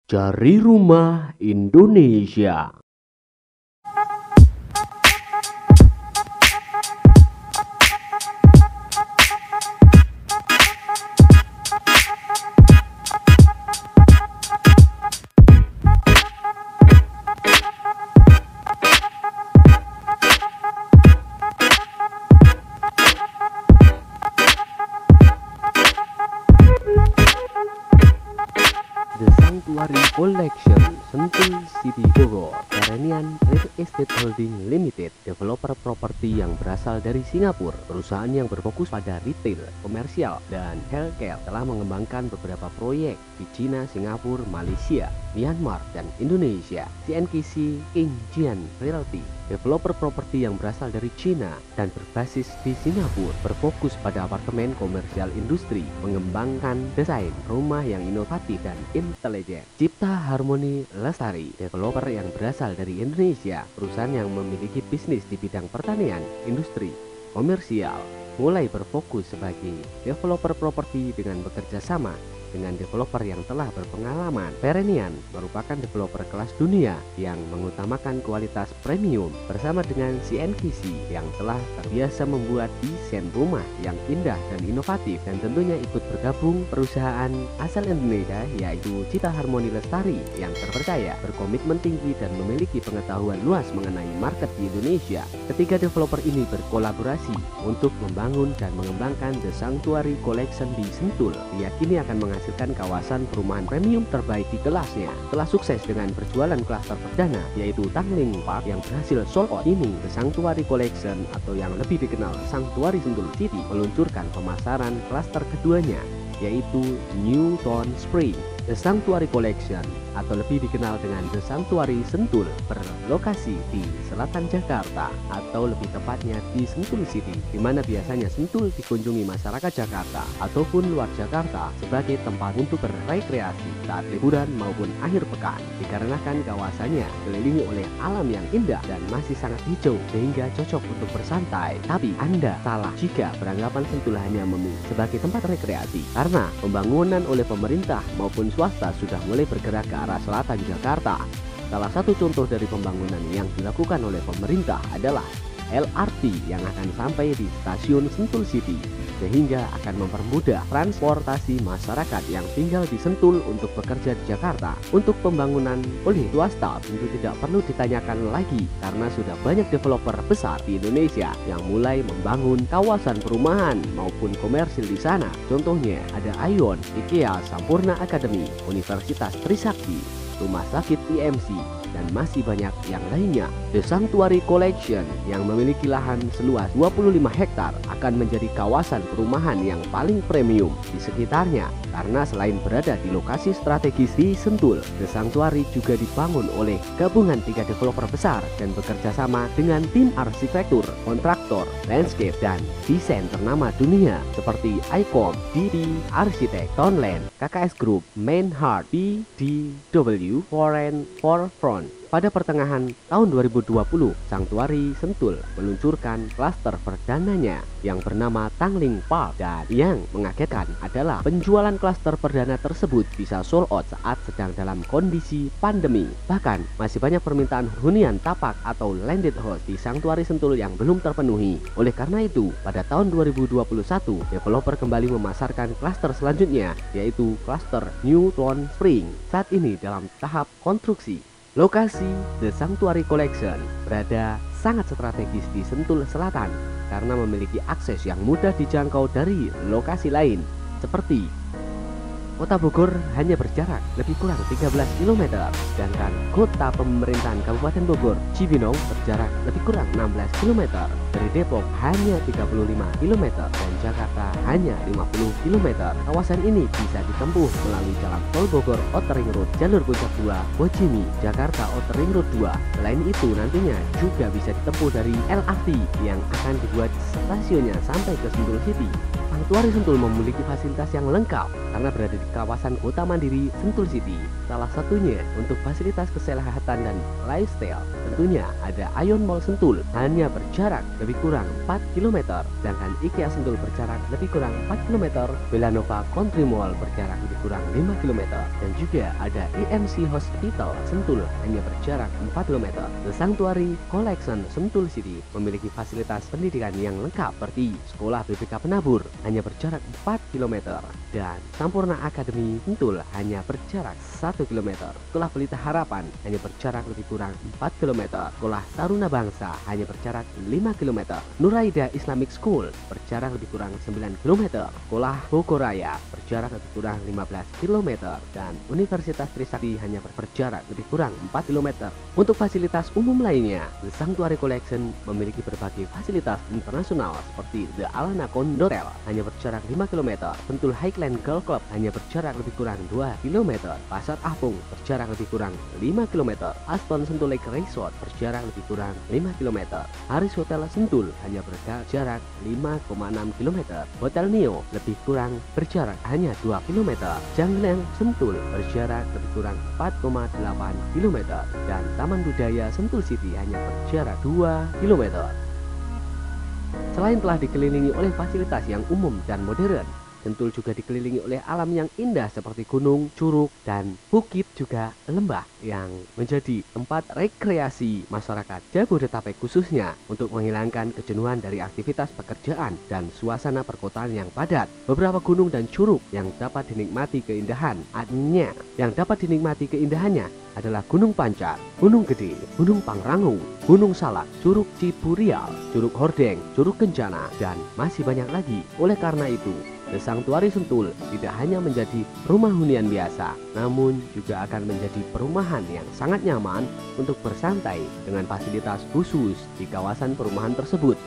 Cari Rumah Indonesia. The Sanctuary Collection, Sentul City Bogor, Perenian Real Estate Holding Limited, developer properti yang berasal dari Singapura. Perusahaan yang berfokus pada retail, komersial, dan healthcare telah mengembangkan beberapa proyek di Cina, Singapura, Malaysia, Myanmar, dan Indonesia. CNKC King Jian Realty, developer properti yang berasal dari Cina dan berbasis di Singapura, berfokus pada apartemen komersial industri, mengembangkan desain rumah yang inovatif dan intelijen. Cipta Harmoni Lestari, developer yang berasal dari Indonesia, perusahaan yang memiliki bisnis di bidang pertanian, industri, komersial, mulai berfokus sebagai developer properti dengan bekerja sama dengan developer yang telah berpengalaman. Perenian merupakan developer kelas dunia yang mengutamakan kualitas premium bersama dengan CNKC yang telah terbiasa membuat desain rumah yang indah dan inovatif, dan tentunya ikut bergabung perusahaan asal Indonesia yaitu Cipta Harmoni Lestari yang terpercaya, berkomitmen tinggi dan memiliki pengetahuan luas mengenai market di Indonesia. Ketiga developer ini berkolaborasi untuk membangun dan mengembangkan The Sanctuary Collection di Sentul, diyakini akan menghasilkan kawasan perumahan premium terbaik di kelasnya. Setelah sukses dengan berjualan klaster perdana yaitu Tanglin Park yang berhasil sold out, ini The Sanctuary Collection atau yang lebih dikenal Sanctuary Sentul City meluncurkan pemasaran klaster keduanya yaitu New Town Spring. The Sanctuary Collection atau lebih dikenal dengan The Sanctuary Sentul berlokasi di selatan Jakarta atau lebih tepatnya di Sentul City, di mana biasanya Sentul dikunjungi masyarakat Jakarta ataupun luar Jakarta sebagai tempat untuk berrekreasi saat liburan maupun akhir pekan, dikarenakan kawasannya dikelilingi oleh alam yang indah dan masih sangat hijau sehingga cocok untuk bersantai. Tapi Anda salah jika beranggapan Sentul hanya sebagai tempat rekreasi, karena pembangunan oleh pemerintah maupun swasta sudah mulai bergerak ke arah selatan Jakarta. Salah satu contoh dari pembangunan yang dilakukan oleh pemerintah adalah LRT yang akan sampai di stasiun Sentul City, sehingga akan mempermudah transportasi masyarakat yang tinggal di Sentul untuk bekerja di Jakarta. Untuk pembangunan oleh swasta tentu tidak perlu ditanyakan lagi, karena sudah banyak developer besar di Indonesia yang mulai membangun kawasan perumahan maupun komersil di sana. Contohnya ada Ion, IKEA, Sampurna Academy, Universitas Trisakti, Rumah Sakit IMC, dan masih banyak yang lainnya. The Sanctuary Collection yang memiliki lahan seluas 25 hektar akan menjadi kawasan perumahan yang paling premium di sekitarnya, karena selain berada di lokasi strategis di Sentul, The Sanctuary juga dibangun oleh gabungan 3 developer besar dan bekerja sama dengan tim arsitektur, kontraktor, landscape, dan desain ternama dunia seperti Icom, DD Architect, Townland, KKS Group, Mainhard, BDW, Foreign Forefront. Pada pertengahan tahun 2020, Sanctuary Sentul meluncurkan klaster perdananya yang bernama Tanglin Park, dan yang mengagetkan adalah penjualan klaster perdana tersebut bisa sold out saat sedang dalam kondisi pandemi. Bahkan masih banyak permintaan hunian tapak atau landed house di Sanctuary Sentul yang belum terpenuhi. Oleh karena itu, pada tahun 2021, developer kembali memasarkan klaster selanjutnya yaitu klaster New Town Spring, saat ini dalam tahap konstruksi. Lokasi The Sanctuary Collection berada sangat strategis di Sentul Selatan karena memiliki akses yang mudah dijangkau dari lokasi lain seperti Kota Bogor hanya berjarak lebih kurang 13 km, sedangkan kota pemerintahan Kabupaten Bogor, Cibinong, berjarak lebih kurang 16 km. Dari Depok hanya 35 km dan Jakarta hanya 50 km. Kawasan ini bisa ditempuh melalui Jalan Tol Bogor Outer Ring Road, jalur Puncak 2, Bojimi, Jakarta Outer Ring Road 2. Selain itu nantinya juga bisa ditempuh dari LRT yang akan dibuat stasiunnya sampai ke Sentul City. Sanctuary Sentul memiliki fasilitas yang lengkap karena berada di kawasan Kota Mandiri Sentul City. Salah satunya untuk fasilitas kesehatan dan lifestyle. Tentunya ada Ion Mall Sentul, hanya berjarak lebih kurang 4 km, sedangkan IKEA Sentul berjarak lebih kurang 4 km, Belanova Country Mall berjarak lebih kurang 5 km, dan juga ada IMC Hospital Sentul hanya berjarak 4 km. The Sanctuary Collection Sentul City memiliki fasilitas pendidikan yang lengkap seperti sekolah BPK Penabur hanya berjarak 4 km, dan Sampurna Academy Sentul hanya berjarak 1 km. Sekolah Pelita Harapan hanya berjarak lebih kurang 4 km. Sekolah Taruna Bangsa hanya berjarak 5 km. Nuraida Islamic School berjarak lebih kurang 9 km. Sekolah Bogoraya berjarak lebih kurang 15 km, dan Universitas Trisakti hanya berjarak lebih kurang 4 km. Untuk fasilitas umum lainnya, The Sanctuary Collection memiliki berbagai fasilitas internasional seperti The Alana Condotel hanya berjarak 5 km. Sentul Highland Golf Club hanya berjarak lebih kurang 2 km. Pasar Apung berjarak lebih kurang 5 km. Aston Sentul Lake Resort berjarak lebih kurang 5 km. Haris Hotel Sentul hanya berjarak 5,6 km. Hotel Neo lebih kurang berjarak hanya 2 km. Janglang Sentul berjarak lebih kurang 4,8 km. Dan Taman Budaya Sentul City hanya berjarak 2 km. Selain telah dikelilingi oleh fasilitas yang umum dan modern, Sentul juga dikelilingi oleh alam yang indah seperti gunung, curug, dan bukit, juga lembah yang menjadi tempat rekreasi masyarakat Jabodetabek khususnya untuk menghilangkan kejenuhan dari aktivitas pekerjaan dan suasana perkotaan yang padat. Beberapa gunung dan curug yang dapat dinikmati keindahannya adalah Gunung Pancar, Gunung Gede, Gunung Pangrango, Gunung Salak, Curug Ciburial, Curug Hordeng, Curug Kencana, dan masih banyak lagi. Oleh karena itu, The Sanctuary Sentul tidak hanya menjadi rumah hunian biasa, namun juga akan menjadi perumahan yang sangat nyaman untuk bersantai dengan fasilitas khusus di kawasan perumahan tersebut.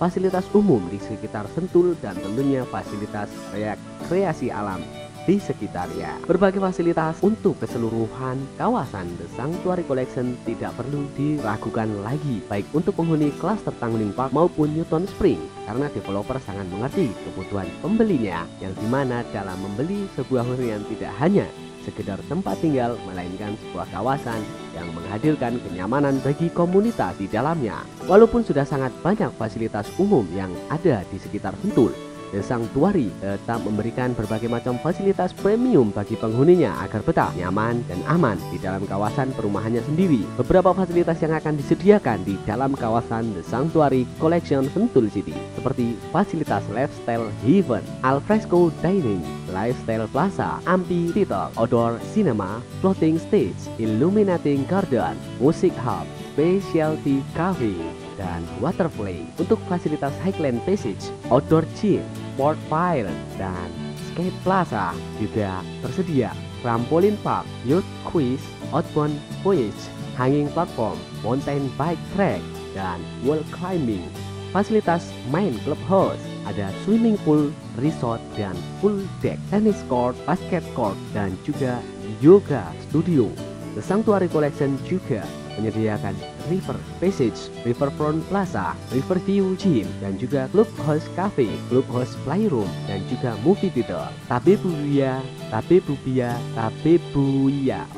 Fasilitas umum di sekitar Sentul dan tentunya fasilitas rekreasi alam di sekitarnya. Berbagai fasilitas untuk keseluruhan kawasan The Sanctuary Collection tidak perlu diragukan lagi, baik untuk penghuni klaster Tanglin Park maupun Newton Spring, karena developer sangat mengerti kebutuhan pembelinya, yang dimana dalam membeli sebuah hunian tidak hanya sekedar tempat tinggal, melainkan sebuah kawasan yang menghadirkan kenyamanan bagi komunitas di dalamnya. Walaupun sudah sangat banyak fasilitas umum yang ada di sekitar Sentul, The Sanctuary tetap memberikan berbagai macam fasilitas premium bagi penghuninya agar betah, nyaman, dan aman di dalam kawasan perumahannya sendiri. Beberapa fasilitas yang akan disediakan di dalam kawasan The Sanctuary Collection Sentul City seperti fasilitas lifestyle heaven, alfresco dining, lifestyle plaza, amphitheater, outdoor cinema, floating stage, illuminating garden, music hub, specialty cafe, dan waterplay. Untuk fasilitas Highland Passage, outdoor gym, sport fire, dan skate plaza juga tersedia. Trampoline park, youth quiz, outbound voyage, hanging platform, mountain bike track, dan wall climbing. Fasilitas main clubhouse, ada swimming pool, resort, dan full deck, tennis court, basket court, dan juga yoga studio. The Sanctuary Collection juga menyediakan River Passage, Riverfront Plaza, Riverview Gym, dan juga Clubhouse Cafe, Clubhouse Playroom, dan juga Movie Theater. Tabebuya,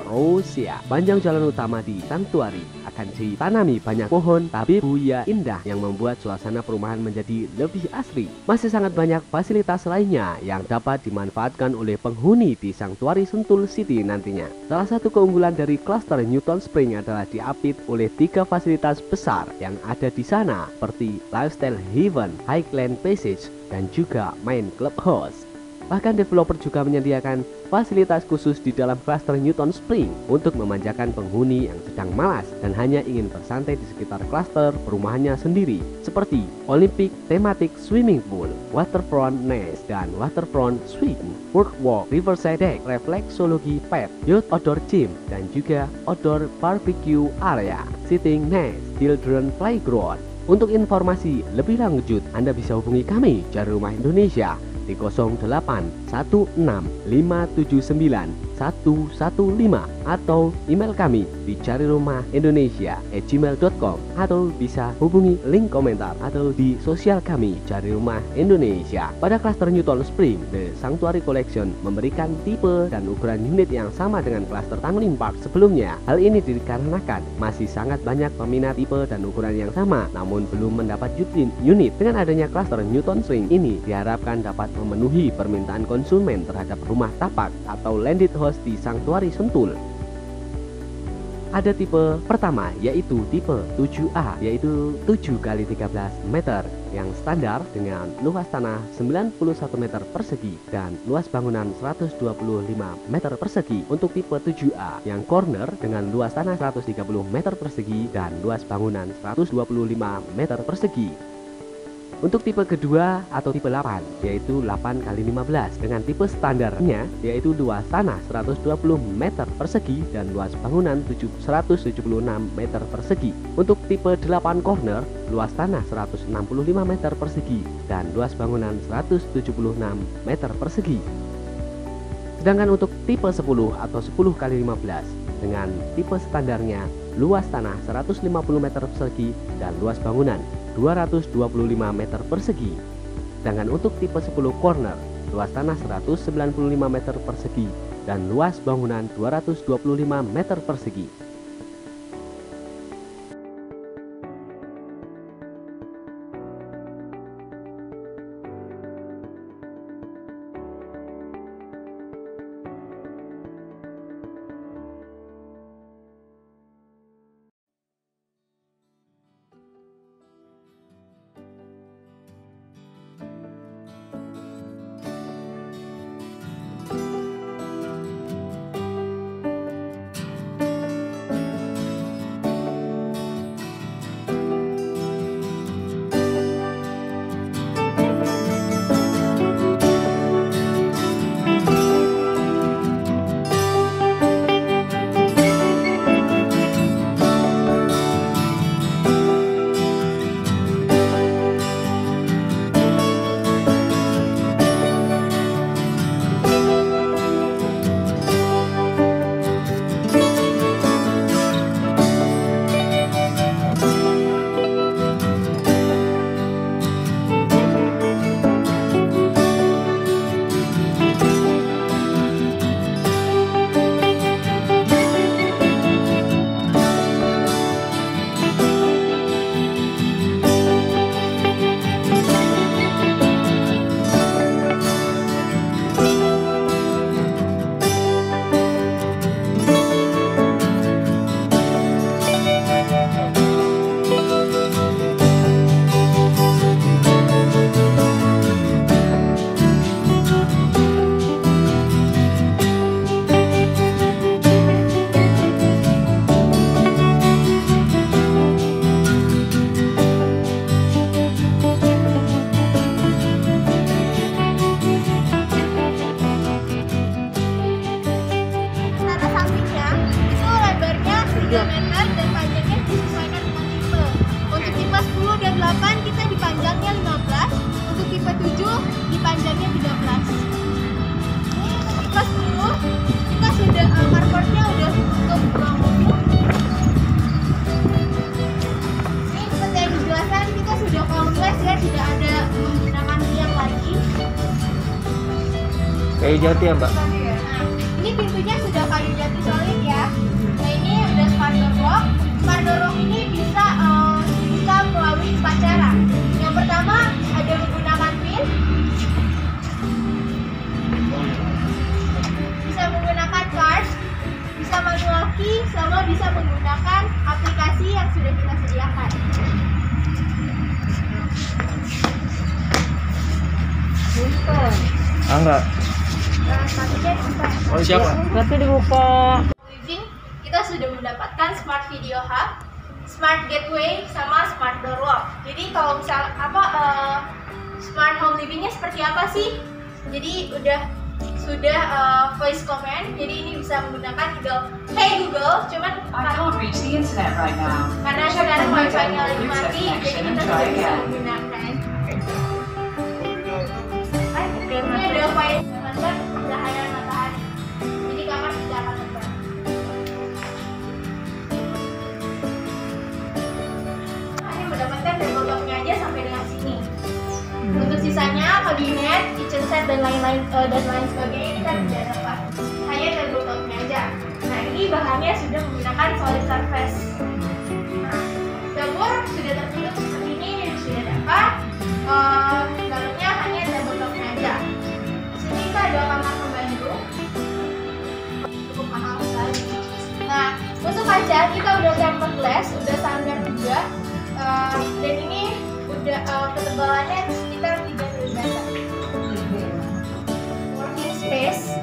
Rosia. Panjang jalan utama di Santuari akan ditanami banyak pohon tabebuya indah yang membuat suasana perumahan menjadi lebih asri. Masih sangat banyak fasilitas lainnya yang dapat dimanfaatkan oleh penghuni di Santuari Sentul City nantinya. Salah satu keunggulan dari klaster Newton Spring adalah diapit oleh 3 fasilitas besar yang ada di sana, seperti Lifestyle Haven, Highland Passage, dan juga Main Clubhouse. Bahkan developer juga menyediakan fasilitas khusus di dalam klaster Newton Spring untuk memanjakan penghuni yang sedang malas dan hanya ingin bersantai di sekitar klaster perumahannya sendiri, seperti Olympic Thematic Swimming Pool, Waterfront Nest, dan Waterfront Swing, Boardwalk, Riverside Deck, Reflexology Pet, Youth Outdoor Gym, dan juga Outdoor Barbecue Area, Sitting Nest, Children Playground. Untuk informasi lebih lanjut, Anda bisa hubungi kami, Jari Rumah Indonesia, di 0816579115 atau email kami di jarirumahindonesia@gmail.com, atau bisa hubungi link komentar atau di sosial kami Jari Rumah Indonesia. Pada klaster Newton Spring, The Sanctuary Collection memberikan tipe dan ukuran unit yang sama dengan klaster Tanglin Park sebelumnya. Hal ini dikarenakan masih sangat banyak peminat tipe dan ukuran yang sama namun belum mendapat unit. Dengan adanya klaster Newton Spring ini diharapkan dapat memenuhi permintaan konsumen terhadap rumah tapak atau landed house di Sanctuary Sentul. Ada tipe pertama, yaitu tipe 7A, yaitu 7 x 13 meter yang standar dengan luas tanah 91 meter persegi dan luas bangunan 125 meter persegi. Untuk tipe 7A yang corner dengan luas tanah 130 meter persegi dan luas bangunan 125 meter persegi. Untuk tipe kedua atau tipe 8, yaitu 8 x 15 dengan tipe standarnya, yaitu luas tanah 120 meter persegi dan luas bangunan 176 meter persegi. Untuk tipe 8 corner, luas tanah 165 meter persegi dan luas bangunan 176 meter persegi. Sedangkan untuk tipe 10 atau 10 x 15 dengan tipe standarnya, luas tanah 150 meter persegi dan luas bangunan 225 meter persegi. Sedangkan untuk tipe 10 corner, luas tanah 195 meter persegi dan luas bangunan 225 meter persegi. Kayu jati ya, Mbak? Nah, ini pintunya sudah kayu jati solid ya. Nah, ini udah smart door lock. Smart door lock ini bisa melalui 4 cara. Yang pertama ada menggunakan pin, bisa menggunakan card, bisa manual key, sama bisa menggunakan aplikasi yang sudah kita sediakan. Enggak. Satunya dibuka. Oh, siapa? Tapi dibuka. Living, kita sudah mendapatkan smart video hub, smart gateway, sama smart door lock. Jadi kalau misal smart home livingnya seperti apa sih? Jadi sudah voice command. Jadi ini bisa menggunakan Google. Hey Google, cuman I can't reach the internet right now. karena sekarang wifi-nya lagi mati, jadi kita tidak bisa menggunakan. Ini ada wifi menggunakan cahaya matahari. Jadi kamar tidak akan terbang. Hanya mendapatkan tabletopnya aja sampai dengan sini. Untuk sisanya kabinet, kitchen set dan lain-lain sebagainya ini kan tidak dapat. Hanya tabletopnya aja. Nah ini bahannya sudah menggunakan solid surface. Nah, dapur sudah tertutup seperti ini sudah dapat. Dalamnya hanya tabletopnya aja. Sini kita ada kamar pembantu. Cukup mahal sekali. Nah untuk kaca kita udah tempered glass, udah standar juga. Dan ini udah ketebalannya sekitar 3 mm. Working space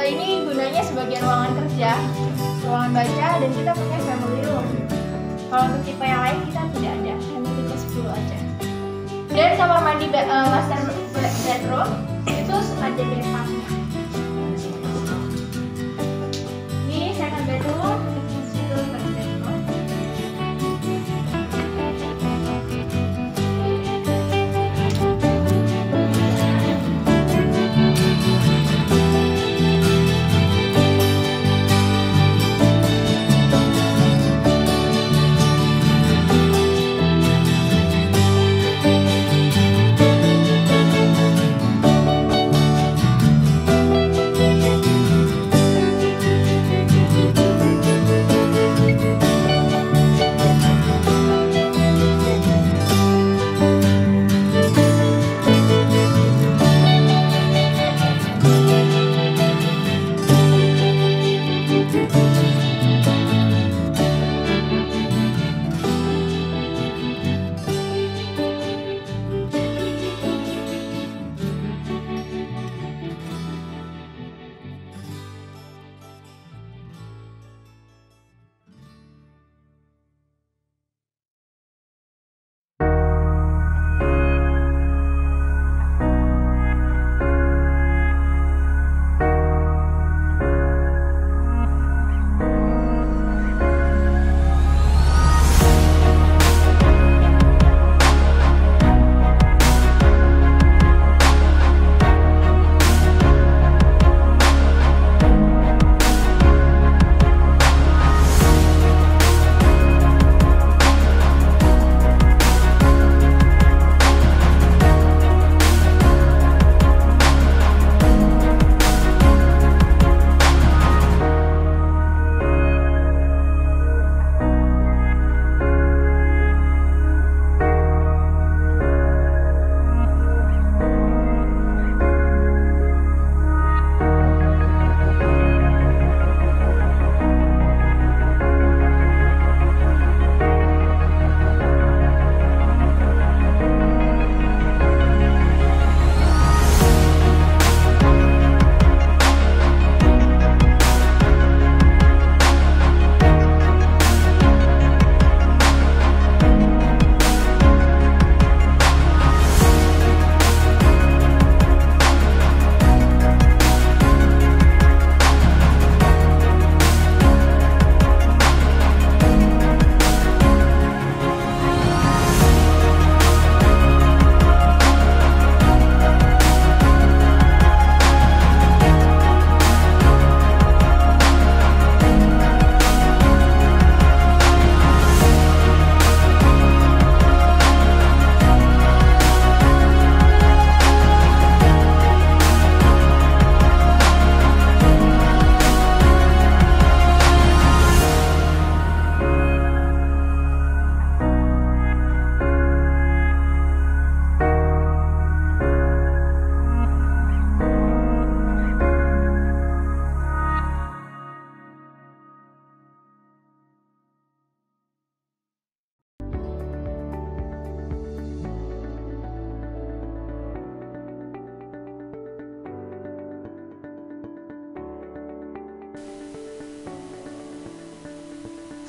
ini gunanya sebagai ruangan kerja, ruangan baca, dan kita punya family room. Kalau untuk tipe yang lain kita tidak ada, hanya tipe 10 aja. Dan kamar mandi master bedroom itu ada bathtubnya. Ini second bedroom, itu first bedroom.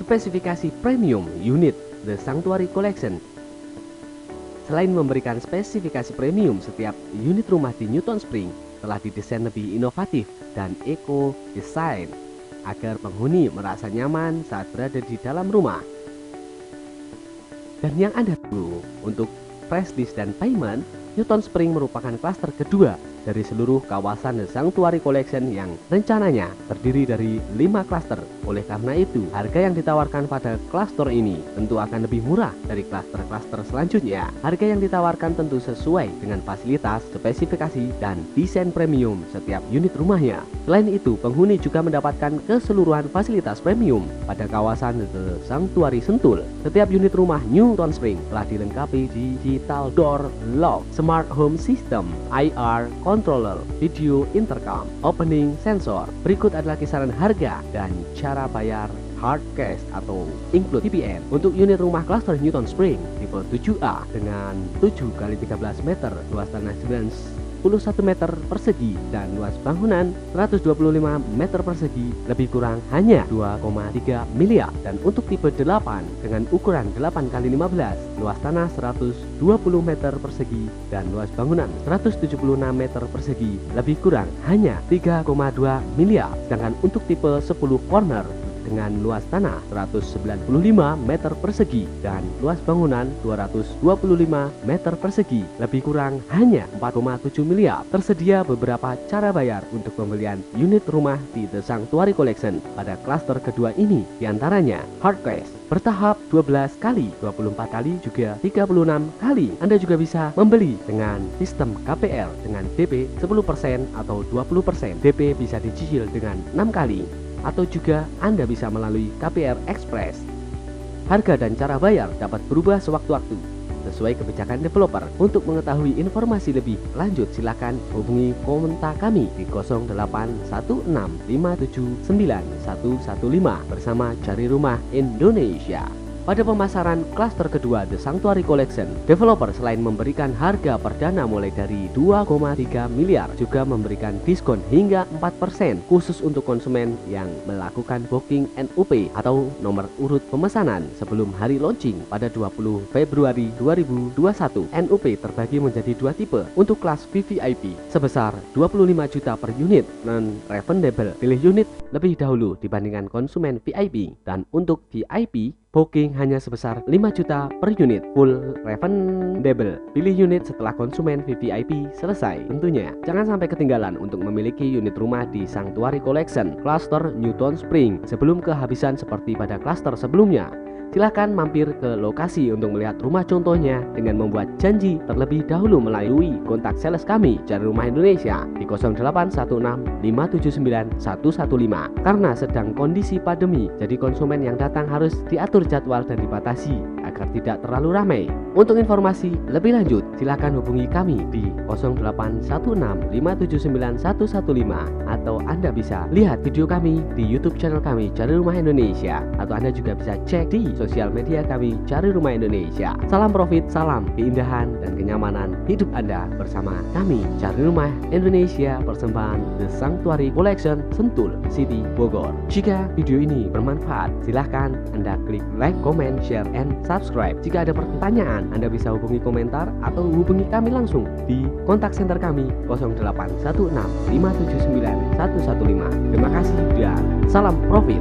Spesifikasi premium unit The Sanctuary Collection. Selain memberikan spesifikasi premium, setiap unit rumah di Newton Spring telah didesain lebih inovatif dan eco-design agar penghuni merasa nyaman saat berada di dalam rumah. Dan yang Anda tunggu untuk prestige dan payment, Newton Spring merupakan klaster kedua dari seluruh kawasan The Sanctuary Collection yang rencananya terdiri dari 5 klaster. Oleh karena itu, harga yang ditawarkan pada klaster ini tentu akan lebih murah dari klaster-klaster selanjutnya. Harga yang ditawarkan tentu sesuai dengan fasilitas, spesifikasi, dan desain premium setiap unit rumahnya. Selain itu, penghuni juga mendapatkan keseluruhan fasilitas premium pada kawasan The Sanctuary Sentul. Setiap unit rumah Newton Spring telah dilengkapi digital door lock, smart home system, IR controller, video intercom, opening sensor. Berikut adalah kisaran harga dan cara bayar hard cash atau include PPN untuk unit rumah klaster Newton Spring tipe 7A dengan 7x13 meter, luas tanah 91 meter persegi dan luas bangunan 125 meter persegi, lebih kurang hanya 2,3 miliar. Dan untuk tipe 8 dengan ukuran 8x15, luas tanah 120 meter persegi dan luas bangunan 176 meter persegi, lebih kurang hanya 3,2 miliar. Sedangkan untuk tipe 10 corner dengan luas tanah 195 meter persegi dan luas bangunan 225 meter persegi, lebih kurang hanya 4,7 miliar. Tersedia beberapa cara bayar untuk pembelian unit rumah di The Sanctuary Collection pada klaster kedua ini, diantaranya hard cash bertahap 12 kali, 24 kali, juga 36 kali. Anda juga bisa membeli dengan sistem KPR dengan DP 10% atau 20%. DP bisa dicicil dengan 6 kali, atau juga Anda bisa melalui KPR Express. Harga dan cara bayar dapat berubah sewaktu-waktu sesuai kebijakan developer. Untuk mengetahui informasi lebih lanjut, silakan hubungi kontak kami di 0816579115 bersama Cari Rumah Indonesia. Pada pemasaran klaster kedua The Sanctuary Collection, developer selain memberikan harga perdana mulai dari 2,3 miliar, juga memberikan diskon hingga 4% khusus untuk konsumen yang melakukan booking NUP atau nomor urut pemesanan sebelum hari launching pada 20 Februari 2021. NUP terbagi menjadi 2 tipe. Untuk kelas VVIP sebesar 25 juta per unit non-refundable, pilih unit lebih dahulu dibandingkan konsumen VIP. Dan untuk VIP, booking hanya sebesar 5 juta per unit, full refundable. Pilih unit setelah konsumen VVIP selesai. Tentunya jangan sampai ketinggalan untuk memiliki unit rumah di Sanctuary Collection Cluster Newton Spring sebelum kehabisan seperti pada klaster sebelumnya. Silahkan mampir ke lokasi untuk melihat rumah contohnya dengan membuat janji terlebih dahulu melalui kontak sales kami Cari Rumah Indonesia di 0816579115. Karena sedang kondisi pandemi, jadi konsumen yang datang harus diatur jadwal dan dibatasi agar tidak terlalu ramai. Untuk informasi lebih lanjut, silahkan hubungi kami di 0816579115, atau Anda bisa lihat video kami di YouTube channel kami Cari Rumah Indonesia, atau Anda juga bisa cek di sosial media kami Cari Rumah Indonesia. Salam profit, salam keindahan dan kenyamanan hidup Anda bersama kami Cari Rumah Indonesia, persembahan The Sanctuary Collection Sentul City Bogor. Jika video ini bermanfaat, silahkan Anda klik like, comment, share, and subscribe. Jika ada pertanyaan, Anda bisa hubungi komentar atau hubungi kami langsung di kontak center kami 0816579115. Terima kasih dan salam profit.